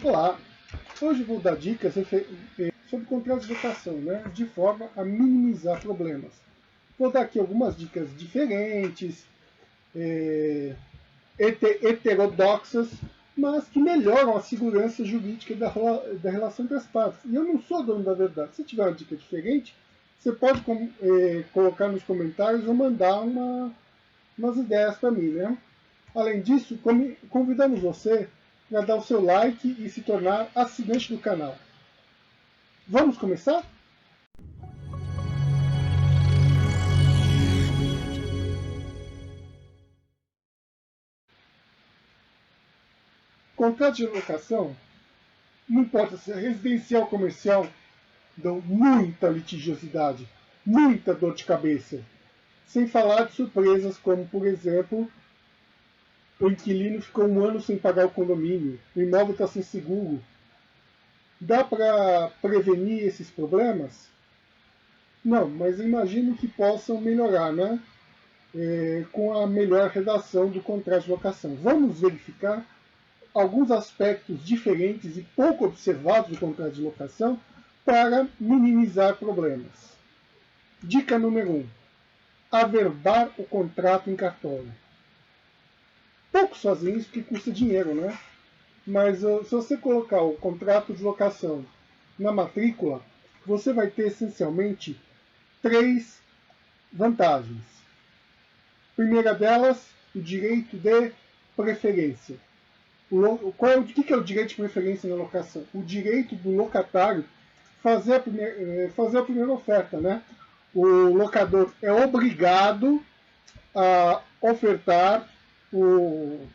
Olá, hoje vou dar dicas sobre contratos de locação, né, de forma a minimizar problemas. Vou dar aqui algumas dicas diferentes, heterodoxas, mas que melhoram a segurança jurídica da relação entre as partes. E eu não sou dono da verdade. Se tiver uma dica diferente, você pode colocar nos comentários ou mandar umas ideias para mim, né? Além disso, convidamos você para dar o seu like e se tornar assinante do canal. Vamos começar? Contratos de locação, não importa se é residencial ou comercial, dão muita litigiosidade, muita dor de cabeça. Sem falar de surpresas como, por exemplo, o inquilino ficou 1 ano sem pagar o condomínio, o imóvel está sem seguro. Dá para prevenir esses problemas? Não, mas imagino que possam melhorar, né? Com a melhor redação do contrato de locação. Vamos verificar alguns aspectos diferentes e pouco observados do contrato de locação para minimizar problemas. Dica número 1. Averbar o contrato em cartório. Poucos fazem isso porque custa dinheiro, né? Mas se você colocar o contrato de locação na matrícula, você vai ter essencialmente 3 vantagens. Primeira delas, o direito de preferência. O que é o direito de preferência na locação? O direito do locatário fazer a primeira oferta, né? O locador é obrigado a ofertar o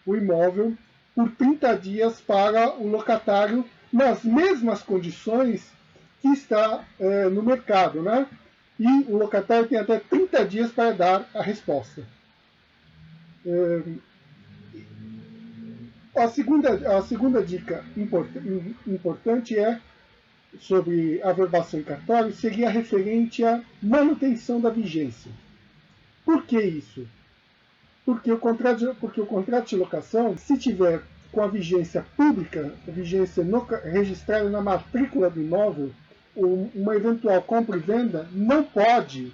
imóvel por 30 dias para o locatário nas mesmas condições que está no mercado, né? E o locatário tem até 30 dias para dar a resposta. A segunda dica importante sobre averbação em cartório seria referente à manutenção da vigência. Por que isso? Porque o contrato de locação, se tiver com a vigência pública, a vigência registrada na matrícula do imóvel, uma eventual compra e venda não pode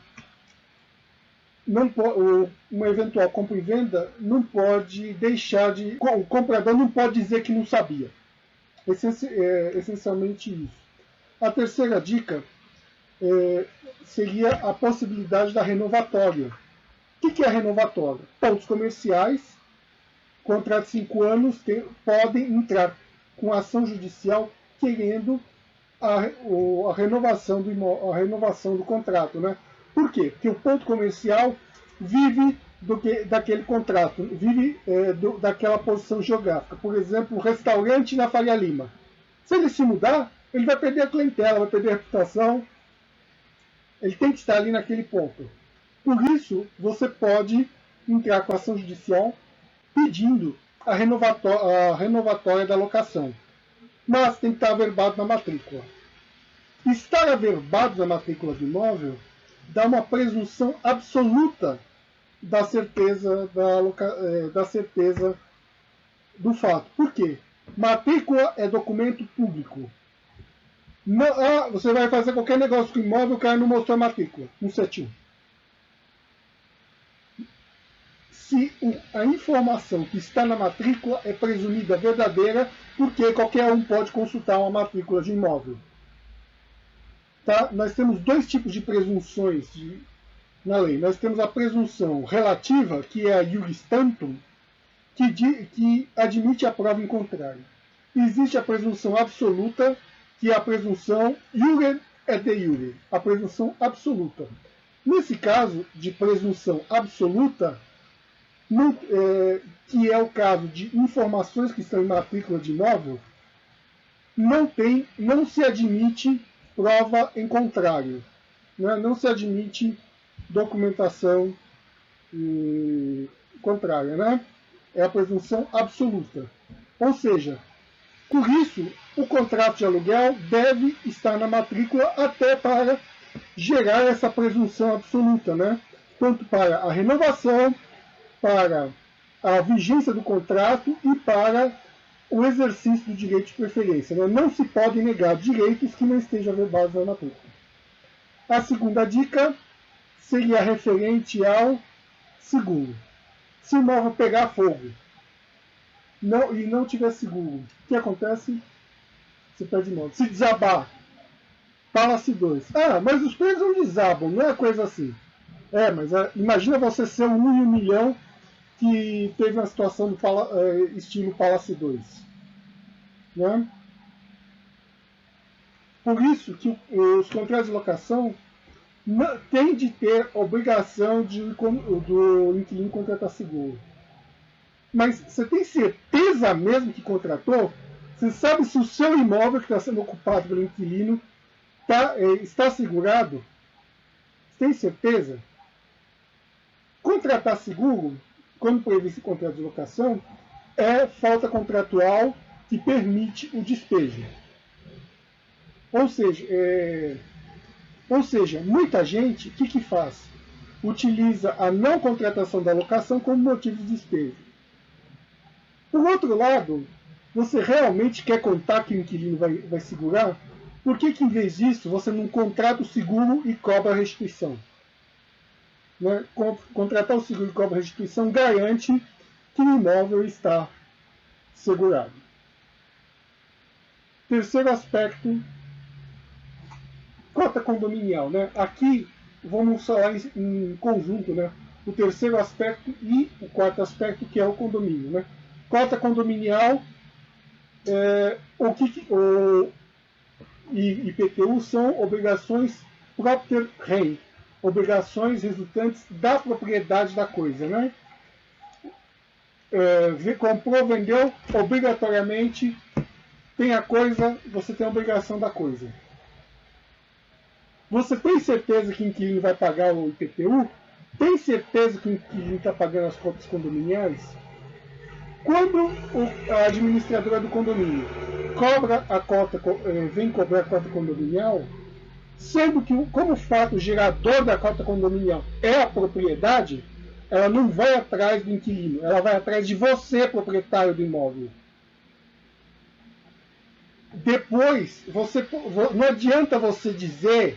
deixar de... O comprador não pode dizer que não sabia. Essencialmente isso. A terceira dica seria a possibilidade da renovatória. O que é a renovatória? Pontos comerciais, contrato de 5 anos, podem entrar com ação judicial querendo a renovação do contrato, né? Por quê? Porque o ponto comercial vive daquele contrato, vive daquela posição geográfica. Por exemplo, o restaurante na Faria Lima. Se ele se mudar, ele vai perder a clientela, vai perder a reputação. Ele tem que estar ali naquele ponto. Por isso, você pode entrar com ação judicial pedindo a renovatória da locação. Mas tem que estar averbado na matrícula. Estar averbado na matrícula do imóvel dá uma presunção absoluta da certeza do fato. Por quê? Matrícula é documento público. Você vai fazer qualquer negócio com o imóvel, o cara não mostrou a matrícula, 171. Se a informação que está na matrícula é presumida verdadeira, porque qualquer um pode consultar uma matrícula de imóvel. Tá? Nós temos 2 tipos de presunções na lei. Nós temos a presunção relativa, que é a iuris tantum, que admite a prova em contrário. Existe a presunção absoluta, que é a presunção iure et de iure, a presunção absoluta. Nesse caso de presunção absoluta, que é o caso de informações que estão em matrícula de imóvel, não se admite prova em contrário, né? Não se admite documentação contrária, né? É a presunção absoluta. Ou seja, por isso, o contrato de aluguel deve estar na matrícula até para gerar essa presunção absoluta, né? Tanto para a renovação, para a vigência do contrato e para o exercício do direito de preferência. Né? Não se pode negar direitos que não estejam verbados na matrícula. A segunda dica seria referente ao seguro. Se o imóvel pegar fogo e não tiver seguro, o que acontece? Você perde imóvel. Se desabar, fala-se 2. Ah, mas os prédios não desabam, não é coisa assim. Mas imagina você ser um em 1 milhão que teve uma situação do estilo Palace 2. Né? Por isso que os contratos de locação têm de ter obrigação do inquilino contratar seguro. Mas você tem certeza mesmo que contratou? Você sabe se o seu imóvel que está sendo ocupado pelo inquilino está segurado? Você tem certeza? Contratar seguro, quando previsto em contrato de locação, é falta contratual que permite o despejo. Ou seja, muita gente, o que faz? Utiliza a não contratação da locação como motivo de despejo. Por outro lado, você realmente quer contar que o inquilino vai segurar? Por que em vez disso você não contrata o seguro e cobra a restituição? Né? Contratar o seguro e cobra a restituição garante que o imóvel está segurado. Terceiro aspecto, cota condominial. Né? Aqui vamos falar em conjunto, né? O terceiro aspecto e o quarto aspecto, que é o condomínio. Né? Cota condominial e IPTU são obrigações própria rei, obrigações resultantes da propriedade da coisa. Né? Comprou, vendeu, obrigatoriamente tem a coisa, você tem a obrigação da coisa. Você tem certeza que o inquilino vai pagar o IPTU? Tem certeza que o inquilino está pagando as cotas condominiais? Quando a administradora do condomínio cobra a cota, vem cobrar a cota condominial, sendo que, como fato gerador da cota condominial é a propriedade, ela não vai atrás do inquilino, ela vai atrás de você, proprietário do imóvel. Depois, não adianta você dizer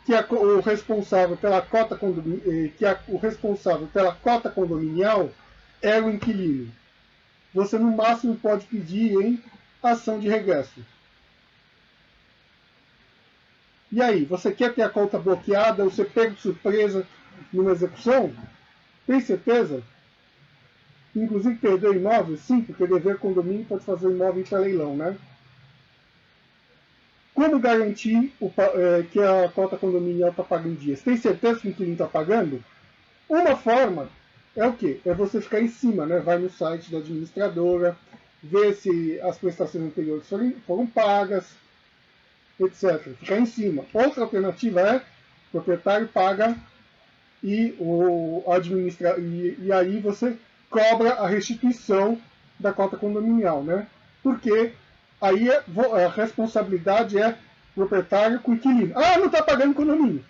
que o responsável pela cota condominial é o inquilino. Você no máximo pode pedir em ação de regresso. E aí, você quer ter a conta bloqueada, você pega de surpresa numa execução? Tem certeza? Inclusive perder o imóvel? Sim, porque dever condomínio pode fazer o imóvel para leilão, né? Como garantir que a cota condominial está pagando em dias? Tem certeza que o inquilino está pagando? Uma forma é o quê? É você ficar em cima, né? Vai no site da administradora, ver se as prestações anteriores foram pagas, etc. Ficar em cima. Outra alternativa é o proprietário paga e aí você cobra a restituição da cota condominial, né? Porque aí a responsabilidade é proprietário com inquilino. Ah, não está pagando condomínio.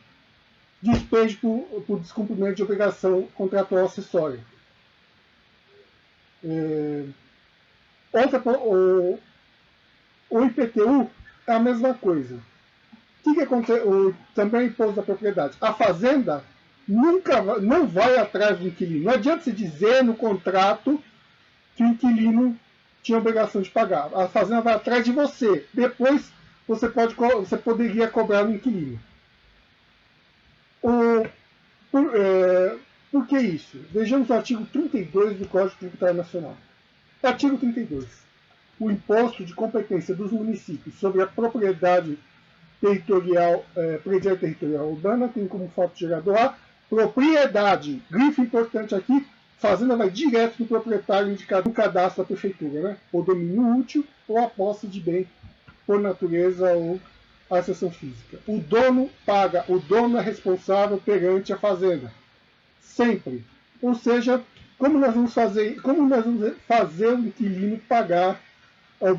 Despejo por descumprimento de obrigação contratual acessória. O IPTU é a mesma coisa. O que acontece? Também é imposto da propriedade. A fazenda não vai atrás do inquilino. Não adianta se dizer no contrato que o inquilino tinha obrigação de pagar. A fazenda vai atrás de você. Depois você poderia cobrar no inquilino. Por que isso? Vejamos o artigo 32 do Código Tributário Nacional. Artigo 32. O imposto de competência dos municípios sobre a propriedade territorial, predial territorial urbana tem como fato gerador a propriedade. Grifo importante aqui, fazenda vai direto do proprietário indicado no cadastro da prefeitura, né? O domínio útil ou a posse de bem por natureza ou associação física. O dono paga, o dono é responsável perante a fazenda. Sempre. Ou seja, como nós vamos fazer o inquilino pagar a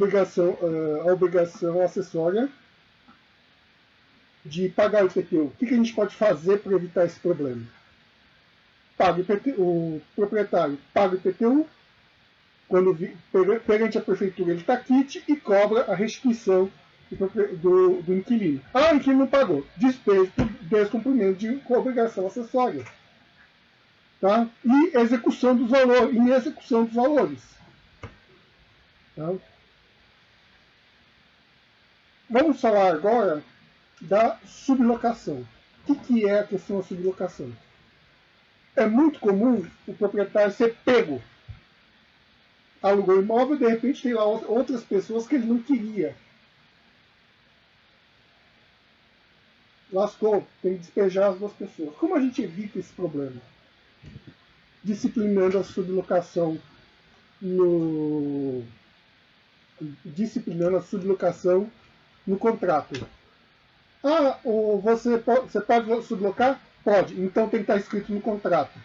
obrigação acessória de pagar o IPTU? O que a gente pode fazer para evitar esse problema? O proprietário paga o IPTU, quando perante a prefeitura ele está quite e cobra a restituição do inquilino. Ah, o inquilino não pagou. Despejo por descumprimento de obrigação acessória. Tá? E execução dos valores. Tá? Vamos falar agora da sublocação. O que é a questão da sublocação? É muito comum o proprietário ser pego. Alugou o imóvel e de repente tem lá outras pessoas que ele não queria. Lascou, tem que despejar as duas pessoas. Como a gente evita esse problema? Disciplinando a sublocação no contrato. Ah, você pode sublocar? Pode. Então tem que estar escrito no contrato.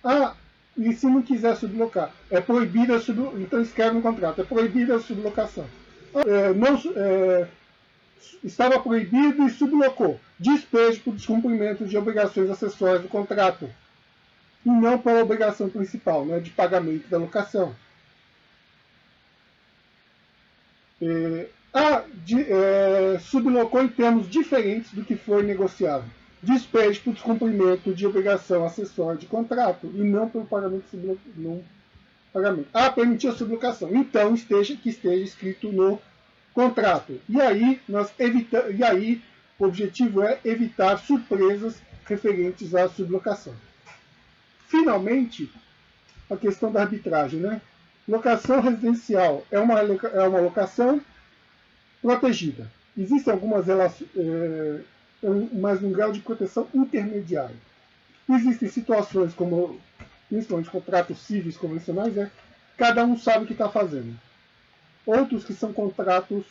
Ah, e se não quiser sublocar? É proibida a sublocação. Então escreve no contrato. É proibida a sublocação. Estava proibido e sublocou. Despejo por descumprimento de obrigações acessórias do contrato. E não pela obrigação principal, né, de pagamento da locação. Sublocou em termos diferentes do que foi negociado. Despejo por descumprimento de obrigação acessória de contrato e não pelo pagamento pagamento. Ah, permitiu a sublocação. Então que esteja escrito no contrato. E aí o objetivo é evitar surpresas referentes à sublocação. Finalmente, a questão da arbitragem, né? Locação residencial é uma locação protegida. Existem algumas relações, mas num grau de proteção intermediário. Existem situações como, principalmente contratos civis convencionais, cada um sabe o que está fazendo. Outros que são contratos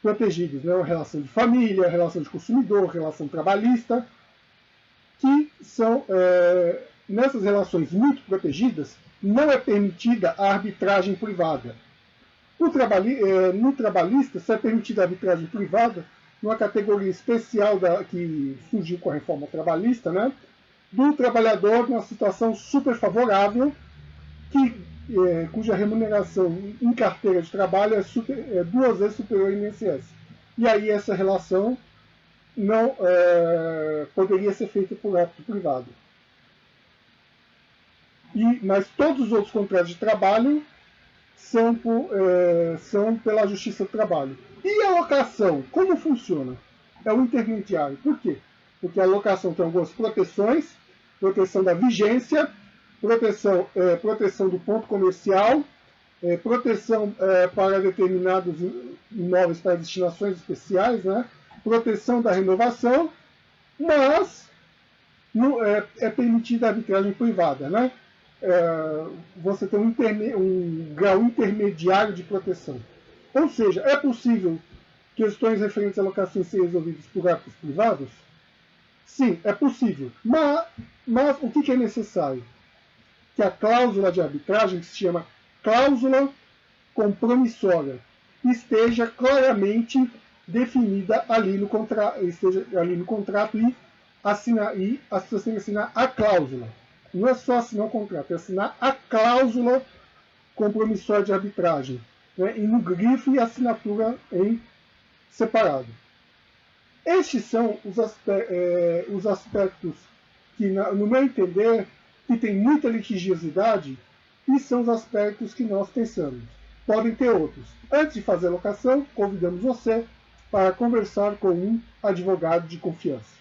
protegidos, né? Relação de família, relação de consumidor, relação trabalhista, que são, nessas relações muito protegidas, não é permitida a arbitragem privada. No trabalhista, só é permitida a arbitragem privada numa categoria especial que surgiu com a reforma trabalhista, né? Do trabalhador numa situação super favorável, cuja remuneração em carteira de trabalho é 2 vezes superior ao INSS. E aí essa relação não poderia ser feita por ato privado. Mas todos os outros contratos de trabalho são pela Justiça do Trabalho. E a locação, como funciona? É o intermediário. Por quê? Porque a locação tem algumas proteções, proteção da vigência, proteção do ponto comercial, proteção para determinados imóveis para destinações especiais, né? Proteção da renovação, mas não, é permitida a arbitragem privada, né? Você tem um grau intermediário de proteção. Ou seja, é possível questões referentes a locações serem resolvidas por atos privados? Sim, é possível. Mas o que é necessário? Que a cláusula de arbitragem, que se chama cláusula compromissória, esteja claramente definida ali no contrato e você tem que assinar a cláusula. Não é só assinar o contrato, é assinar a cláusula compromissória de arbitragem, né, e no grifo e assinatura em separado. Estes são os aspectos que, no meu entender, que tem muita litigiosidade e são os aspectos que nós pensamos. Podem ter outros. Antes de fazer a locação, convidamos você para conversar com um advogado de confiança.